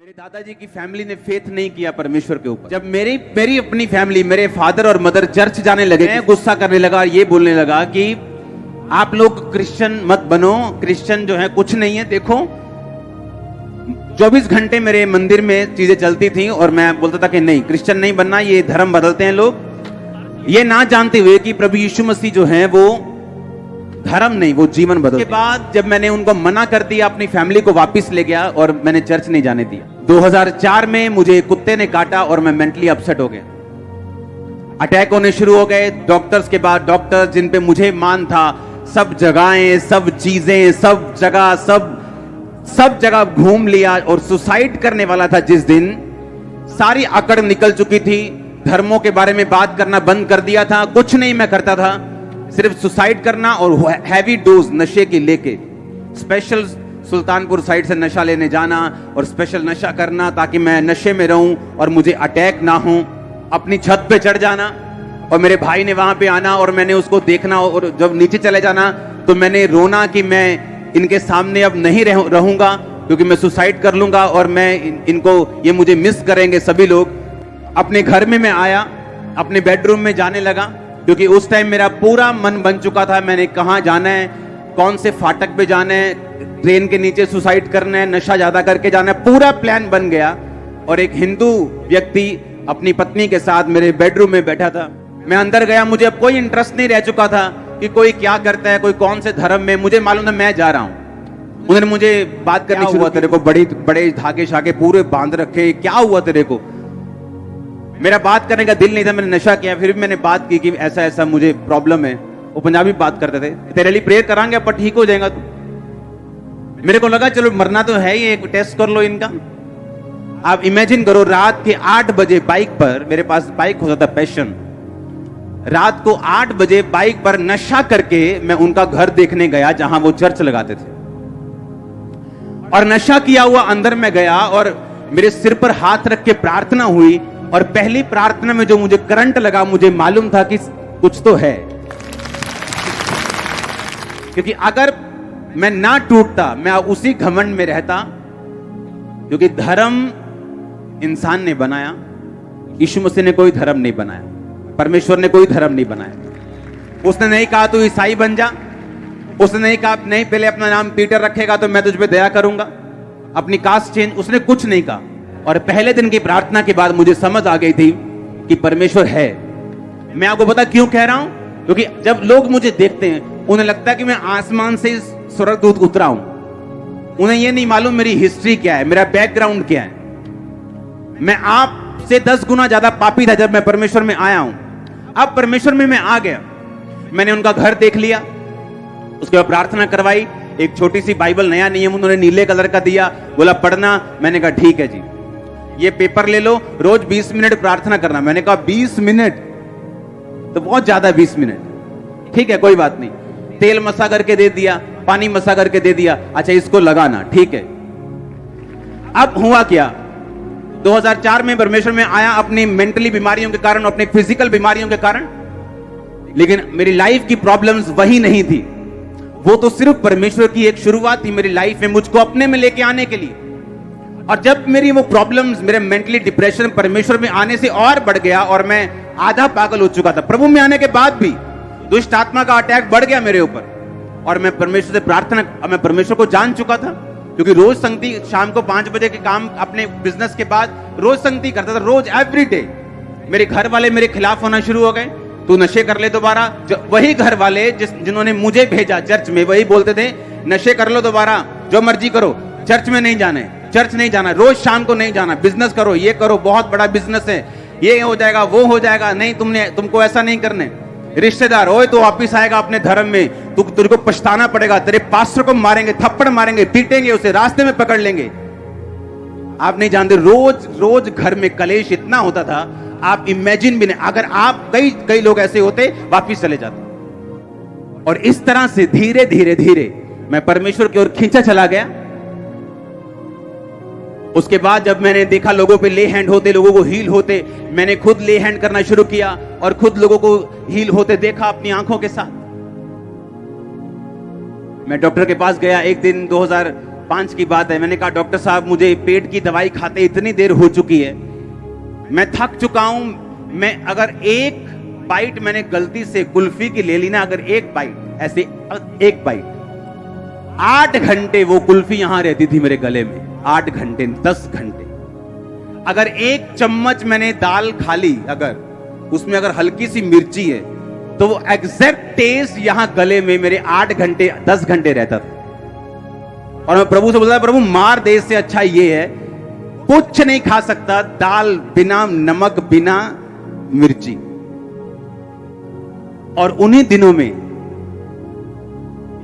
मेरे दादाजी की फैमिली ने फेथ नहीं किया परमेश्वर के ऊपर। जब मेरी अपनी फैमिली, मेरे फादर और मदर चर्च जाने लगे, मैं गुस्सा करने लगा, ये बोलने लगा कि आप लोग क्रिश्चियन मत बनो, क्रिश्चियन जो है कुछ नहीं है। देखो 24 घंटे मेरे मंदिर में चीजें चलती थी और मैं बोलता था कि नहीं, क्रिश्चियन नहीं बनना, ये धर्म बदलते हैं लोग, ये ना जानते हुए कि प्रभु यीशु मसीह जो है वो धर्म नहीं, वो जीवन बदल। के बाद जब मैंने उनको मना कर दिया, अपनी फैमिली को वापस ले गया और मैंने चर्च नहीं जाने दिया। 2004 में मुझे कुत्ते ने काटा और मैं मेंटली अपसेट हो गया। अटैक होने शुरू हो गए। डॉक्टर्स के बाद डॉक्टर्स जिन पे मुझे मान था, सब जगहें, सब चीजें, सब जगह घूम लिया और सुसाइड करने वाला था जिस दिन, सारी अकड़ निकल चुकी थी। धर्मों के बारे में बात करना बंद कर दिया था, कुछ नहीं मैं करता था, सिर्फ सुसाइड करना और हैवी डोज नशे की लेके स्पेशल सुल्तानपुर साइड से नशा लेने जाना और स्पेशल नशा करना ताकि मैं नशे में रहूं और मुझे अटैक ना हो। अपनी छत पे चढ़ जाना और मेरे भाई ने वहां पे आना और मैंने उसको देखना, और जब नीचे चले जाना तो मैंने रोना कि मैं इनके सामने अब नहीं रहूंगा क्योंकि मैं सुसाइड कर लूंगा और मैं इनको, ये मुझे मिस करेंगे सभी लोग। अपने घर में मैं आया, अपने बेडरूम में जाने लगा क्योंकि उस टाइम मेरा पूरा मन बन चुका था, मैंने कहां जाना है, कौन से फाटक पे जाना है, ट्रेन के नीचे सुसाइड करना है, नशा ज्यादा करके जाना है, पूरा प्लान बन गया। और एक हिंदू व्यक्ति अपनी पत्नी के साथ मेरे बेडरूम में बैठा था। मैं अंदर गया, मुझे अब कोई इंटरेस्ट नहीं रह चुका था कि कोई क्या करता है, कोई कौन से धर्म में, मुझे मालूम था मैं जा रहा हूं। उन्होंने मुझे बात करनी शुरू हुआ, तेरे को बड़े धागे शाके पूरे बांध रखे, क्या हुआ तेरे को? मेरा बात करने का दिल नहीं था, मैंने नशा किया, फिर भी मैंने बात की कि ऐसा ऐसा मुझे प्रॉब्लम है। वो पंजाबी बात करते थे, तेरे लिए प्रेयर करांगे पर ठीक हो जाएगा तू। मेरे को लगा चलो मरना तो है ही, एक टेस्ट कर लो इनका। आप इमेजिन करो, रात के 8 बजे बाइक पर, मेरे पास बाइक होता था पैशन, रात को 8 बजे बाइक पर नशा करके मैं उनका घर देखने गया जहां वो चर्च लगाते थे। और नशा किया हुआ अंदर में गया और मेरे सिर पर हाथ रख के प्रार्थना हुई और पहली प्रार्थना में जो मुझे करंट लगा, मुझे मालूम था कि कुछ तो है। क्योंकि अगर मैं ना टूटता, मैं उसी घमंड में रहता, क्योंकि धर्म इंसान ने बनाया, यीशु मसीह ने कोई धर्म नहीं बनाया, परमेश्वर ने कोई धर्म नहीं बनाया। उसने नहीं कहा तू ईसाई बन जा, उसने नहीं कहा नहीं पहले अपना नाम पीटर रखेगा तो मैं तुझ पे दया करूंगा, अपनी कास्ट चेंज, उसने कुछ नहीं कहा। और पहले दिन की प्रार्थना के बाद मुझे समझ आ गई थी कि परमेश्वर है। मैं आपको पता क्यों कह रहा हूं? क्योंकि जब लोग मुझे देखते हैं उन्हें लगता है कि मैं आसमान से स्वर्गदूत उतरा हूं। उन्हें यह नहीं मालूम मेरी हिस्ट्री क्या है, मेरा बैकग्राउंड क्या है। मैं आपसे 10 गुना ज्यादा पापी था जब मैं परमेश्वर में आया हूं। अब परमेश्वर में मैं आ गया, मैंने उनका घर देख लिया, उसके बाद प्रार्थना करवाई। एक छोटी सी बाइबल, नया नियम उन्होंने नीले कलर का दिया, बोला पढ़ना। मैंने कहा ठीक है जी, ये पेपर ले लो, रोज 20 मिनट प्रार्थना करना। मैंने कहा 20 मिनट तो बहुत ज्यादा, 20 मिनट ठीक है कोई बात नहीं। तेल मसा करके दे दिया, पानी मसा करके दे दिया, अच्छा इसको लगाना, ठीक है। अब हुआ क्या, 2004 में परमेश्वर में आया अपनी मेंटली बीमारियों के कारण, अपने फिजिकल बीमारियों के कारण, लेकिन मेरी लाइफ की प्रॉब्लम्स वही नहीं थी। वो तो सिर्फ परमेश्वर की एक शुरुआत थी मेरी लाइफ में, मुझको अपने में लेके आने के लिए। और जब मेरी वो प्रॉब्लम्स, मेरे मेंटली डिप्रेशन परमेश्वर में आने से और बढ़ गया और मैं आधा पागल हो चुका था। प्रभु में आने के बाद भी दुष्ट आत्मा का अटैक बढ़ गया मेरे ऊपर और मैं परमेश्वर से प्रार्थना, मैं परमेश्वर को जान चुका था क्योंकि रोज संगति, शाम को 5 बजे के काम अपने बिजनेस के बाद रोज संगति करता था, रोज एवरी डे। मेरे घर वाले मेरे खिलाफ होना शुरू हो गए, तू नशे कर ले दोबारा। वही घर वाले जिन्होंने मुझे भेजा चर्च में, वही बोलते थे नशे कर लो दोबारा, जो मर्जी करो, चर्च में नहीं जाना है, चर्च नहीं जाना, रोज शाम को नहीं जाना, बिजनेस करो, ये करो, बहुत बड़ा बिजनेस है, ये हो जाएगा, वो हो जाएगा, नहीं तुमको ऐसा नहीं करने। रिश्तेदार, ओए तो वापिस आएगा अपने धर्म में, तुझको पछताना पड़ेगा, तेरे पास्टर को मारेंगे, थप्पड़ मारेंगे, पीटेंगे, उसे रास्ते में पकड़ लेंगे। आप नहीं जानते, रोज रोज घर में कलेश इतना होता था, आप इमेजिन भी नहीं। अगर आप कई लोग ऐसे होते, वापिस चले जाते। और इस तरह से धीरे धीरे धीरे मैं परमेश्वर की ओर खींचा चला गया। उसके बाद जब मैंने देखा लोगों पे ले हैंड होते, लोगों को हील होते, मैंने खुद ले हैंड करना शुरू किया और खुद लोगों को हील होते देखा अपनी आंखों के साथ। मैं डॉक्टर के पास गया एक दिन, 5 की बात है। मैंने कहा डॉक्टर साहब मुझे पेट की दवाई खाते इतनी देर हो चुकी है, मैं थक चुका हूं। मैं अगर एक बाइट मैंने गलती से कुल्फी की ले ली ना, अगर एक बाइट ऐसे एक बाइट, 8 घंटे वो कुल्फी यहां रहती थी मेरे गले में, 8 घंटे 10 घंटे। अगर एक चम्मच मैंने दाल खा ली, अगर उसमें अगर हल्की सी मिर्ची है, तो वो एग्जैक्ट टेस्ट यहां गले में मेरे 8 घंटे 10 घंटे रहता था। और मैं प्रभु से बोलता था, प्रभु मार दे, इससे अच्छा ये है कुछ नहीं खा सकता, दाल बिना नमक बिना मिर्ची। और उन्हीं दिनों में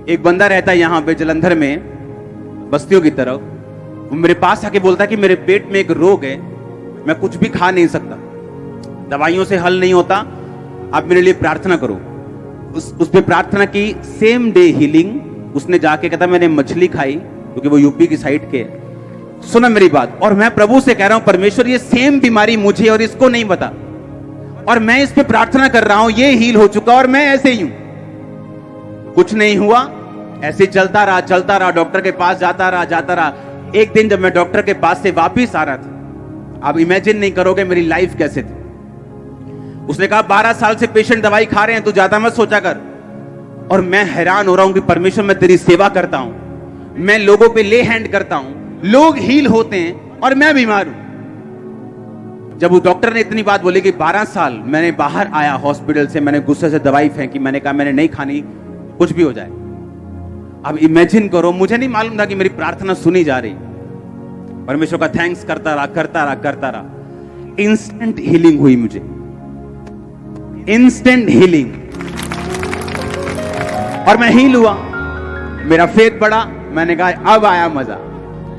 एक बंदा रहता है यहां पे जलंधर में, बस्तियों की तरफ, वो मेरे पास आके बोलता है कि मेरे पेट में एक रोग है, मैं कुछ भी खा नहीं सकता, दवाइयों से हल नहीं होता, आप मेरे लिए प्रार्थना करो। उस पे प्रार्थना की, सेम डे हीलिंग। उसने जाके कहता मैंने मछली खाई, क्योंकि वो यूपी की साइड के। सुना मेरी बात, और मैं प्रभु से कह रहा हूं परमेश्वर ये सेम बीमारी मुझे और इसको नहीं बता, और मैं इस पे प्रार्थना कर रहा हूं, ये हील हो चुका और मैं ऐसे ही हूं, कुछ नहीं हुआ, ऐसे चलता रहा, डॉक्टर के पास जाता रहा। एक दिन जब मैं डॉक्टर के पास से वापिस आ रहा था, आप इमेजिन नहीं करोगे मेरी लाइफ कैसे थी। उसने कहा 12 साल से पेशेंट दवाई खा रहे हैं, तू ज्यादा मत सोचा कर। और मैं हैरान हो रहा हूं कि परमेश्वर मैं तेरी सेवा करता हूं, मैं लोगों पे ले हैंड करता हूं, लोग हील होते हैं और मैं बीमार हूं। जब वो डॉक्टर ने इतनी बात बोली कि 12 साल मैंने बाहर आया हॉस्पिटल से, मैंने गुस्से से दवाई फेंकी, मैंने कहा मैंने नहीं खानी, कुछ भी हो जाए। अब इमेजिन करो, मुझे नहीं मालूम था कि मेरी प्रार्थना सुनी जा रही। परमेश्वर का थैंक्स करता रहा। इंस्टेंट हीलिंग हुई मुझे, इंस्टेंट हीलिंग, और मैं हील हुआ, मेरा फेथ बढ़ा। मैंने कहा अब आया मजा।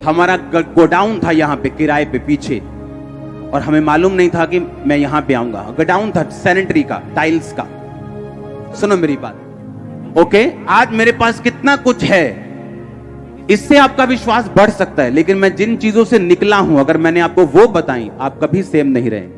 हमारा गोडाउन था यहाँ पे किराए पे पीछे, और हमें मालूम नहीं था कि मैं यहां पे आऊंगा। गोडाउन था सैनिटरी का, टाइल्स का। सुनो मेरी बात, ओके, आज मेरे पास कितना कुछ है, इससे आपका विश्वास बढ़ सकता है, लेकिन मैं जिन चीजों से निकला हूं, अगर मैंने आपको वो बताई, आप कभी सेम नहीं रहे।